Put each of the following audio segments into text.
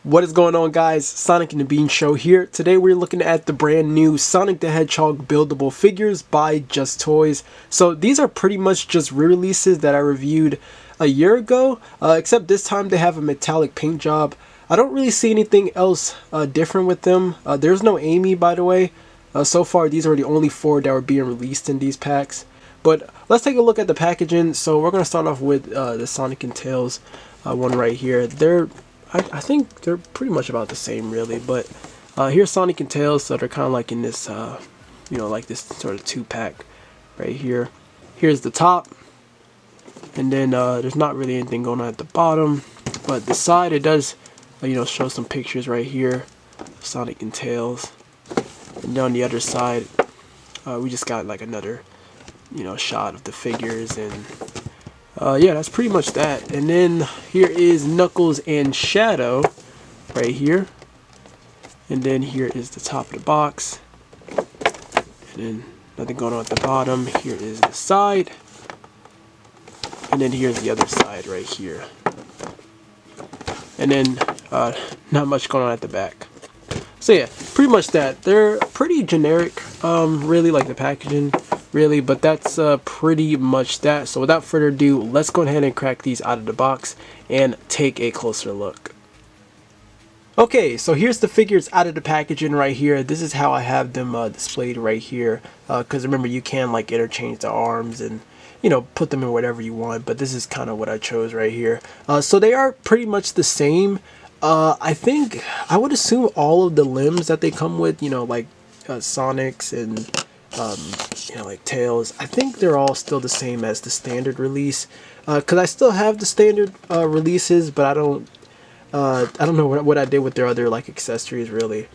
What is going on, guys? Sonic and the Bean Show here. Today we're looking at the brand new Sonic the Hedgehog buildable figures by Just Toys. So these are pretty much just re-releases that I reviewed a year ago, except this time they have a metallic paint job. I don't really see anything else different with them. There's no Amy, by the way. So far these are the only 4 that were being released in these packs. But let's take a look at the packaging. So we're going to start off with the Sonic and Tails one right here. I think they're pretty much about the same, really, but here's Sonic and Tails, so they're kind of like in this, like this sort of 2-pack right here. Here's the top, and then there's not really anything going on at the bottom, but the side, it does, show some pictures right here of Sonic and Tails, and then on the other side, we just got like another, shot of the figures, and yeah, that's pretty much that. And then here is Knuckles and Shadow right here. And then here is the top of the box. And then nothing going on at the bottom. Here is the side. And then here's the other side right here. And then not much going on at the back. So yeah, pretty much that. They're pretty generic, really, like the packaging. Really, but that's pretty much that. So without further ado, let's go ahead and crack these out of the box and take a closer look. Okay, so here's the figures out of the packaging right here. This is how I have them displayed right here, because remember, you can like interchange the arms and put them in whatever you want, but this is kind of what I chose right here. So they are pretty much the same. I think I would assume all of the limbs that they come with, like Sonic's and like Tails, I think they're all still the same as the standard release, because I still have the standard releases, but I don't know what I did with their other like accessories, really.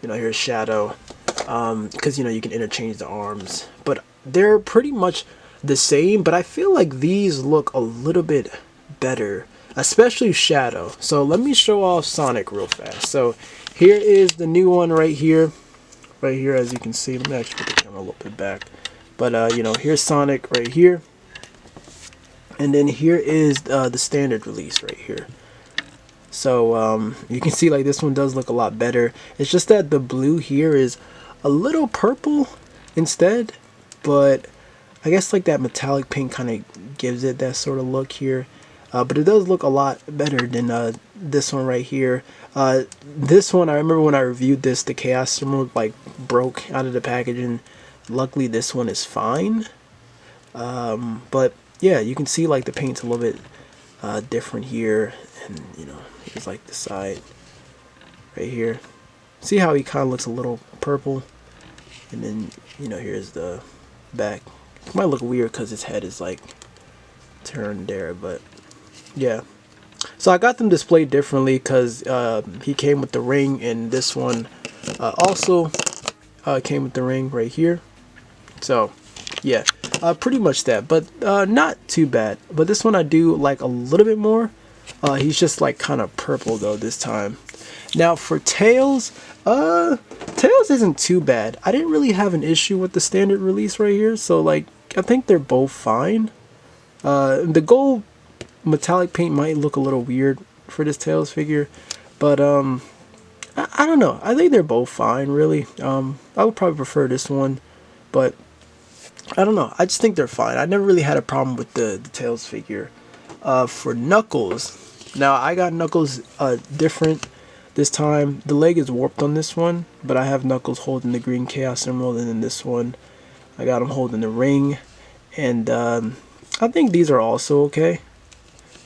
Here's Shadow, because you can interchange the arms, but they're pretty much the same, but I feel like these look a little bit better, especially Shadow. So let me show off Sonic real fast. So here is the new one right here. Right here, as you can see. Let me actually put the camera a little bit back. But here's Sonic right here, and then here is the standard release right here. So you can see like this one does look a lot better. It's just that the blue here is a little purple instead, but I guess like that metallic pink kind of gives it that sort of look here. But it does look a lot better than this one right here. This one, I remember when I reviewed this, the Chaos Emerald like broke out of the packaging. Luckily, this one is fine. But yeah, you can see like the paint's a little bit different here, and here's like the side right here. See how he kind of looks a little purple, and then here's the back. It might look weird because his head is like turned there, but yeah. So I got them displayed differently because he came with the ring, and this one also came with the ring right here. So yeah, pretty much that, but not too bad. But this one I do like a little bit more. He's just like kind of purple though this time. Now for Tails, Tails isn't too bad. I didn't really have an issue with the standard release right here, so like I think they're both fine. The gold metallic paint might look a little weird for this Tails figure, but I don't know. I think they're both fine, really. I would probably prefer this one, but I don't know. I just think they're fine. I never really had a problem with the Tails figure. For Knuckles, now I got Knuckles different this time. The leg is warped on this one, but I have Knuckles holding the green Chaos Emerald, and then this one I got him holding the ring, and I think these are also okay.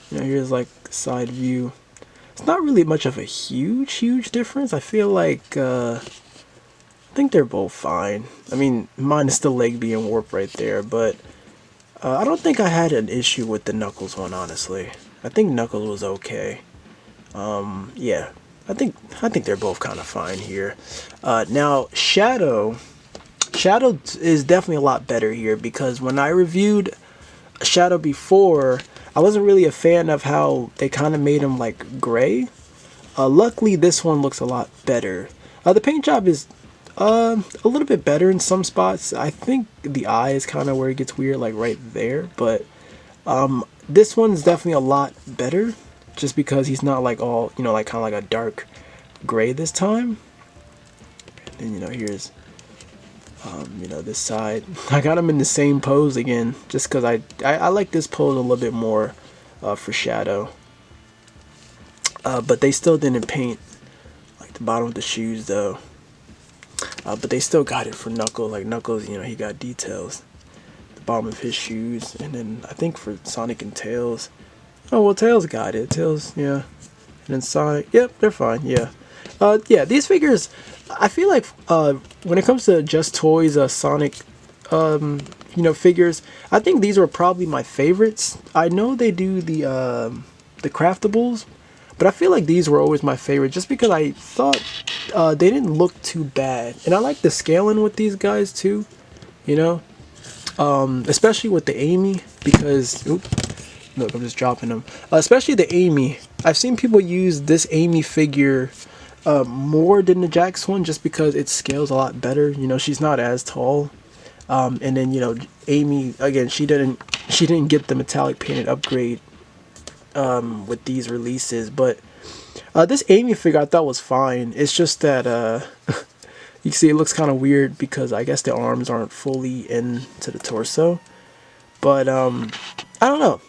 Here's like side view. It's not really much of a huge difference. I feel like I think they're both fine. I mean, minus the leg being warped right there, but I don't think I had an issue with the Knuckles one, honestly. I think Knuckles was okay. Yeah, I think they're both kind of fine here. Now Shadow is definitely a lot better here, because when I reviewed Shadow before, I wasn't really a fan of how they kind of made him like gray. Luckily this one looks a lot better. The paint job is a little bit better in some spots. I think the eye is kind of where it gets weird, like right there, but this one's definitely a lot better. just because he's not like all, you know, like kind of like a dark gray this time. And you know, here's you know, this side. I got him in the same pose again, just because I like this pose a little bit more for shadow. But they still didn't paint like the bottom of the shoes though. But they still got it for Knuckles. Like Knuckles, you know, he got details. The bottom of his shoes, and then I think for Sonic and Tails. Oh well, Tails got it. Tails, yeah. And then Sonic, yep, they're fine. Yeah. Yeah, these figures, I feel like when it comes to Just Toys Sonic, you know, figures, I think these were probably my favorites. I know they do the craftables, but I feel like these were always my favorite just because I thought they didn't look too bad. And I like the scaling with these guys too, you know, especially with the Amy, because, oops, look, I'm just dropping them. Especially the Amy. I've seen people use this Amy figure more than the Jax one just because it scales a lot better. You know, she's not as tall. And then, you know, Amy, again, she didn't get the metallic painted upgrade with these releases, but this Amy figure I thought was fine. It's just that you see it looks kind of weird because I guess the arms aren't fully into the torso. But I don't know.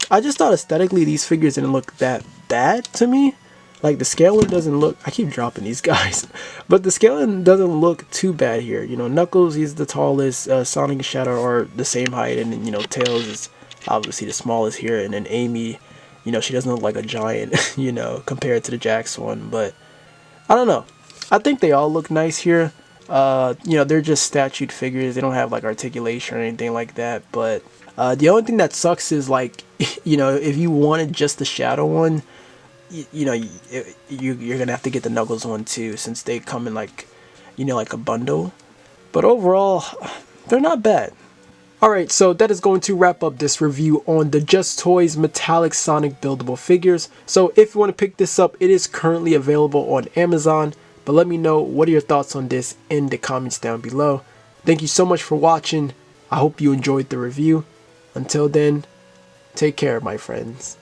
I just thought aesthetically these figures didn't look that bad to me. Like the scaling doesn't look, I keep dropping these guys, but the scaling doesn't look too bad here. You know, Knuckles, he's the tallest, Sonic and Shadow are the same height, and then, you know, Tails is obviously the smallest here, and then Amy, you know, she doesn't look like a giant, you know, compared to the Jax one, but I don't know. I think they all look nice here. You know, they're just statued figures. They don't have like articulation or anything like that, but the only thing that sucks is like, you know, if you wanted just the Shadow one, you know, you're gonna have to get the Knuckles one too, since they come in like, you know, like a bundle. But overall, they're not bad. Alright, so that is going to wrap up this review on the Just Toys Metallic Sonic Buildable figures. So if you want to pick this up, it is currently available on Amazon. But let me know what are your thoughts on this in the comments down below. Thank you so much for watching. I hope you enjoyed the review. Until then, take care, my friends.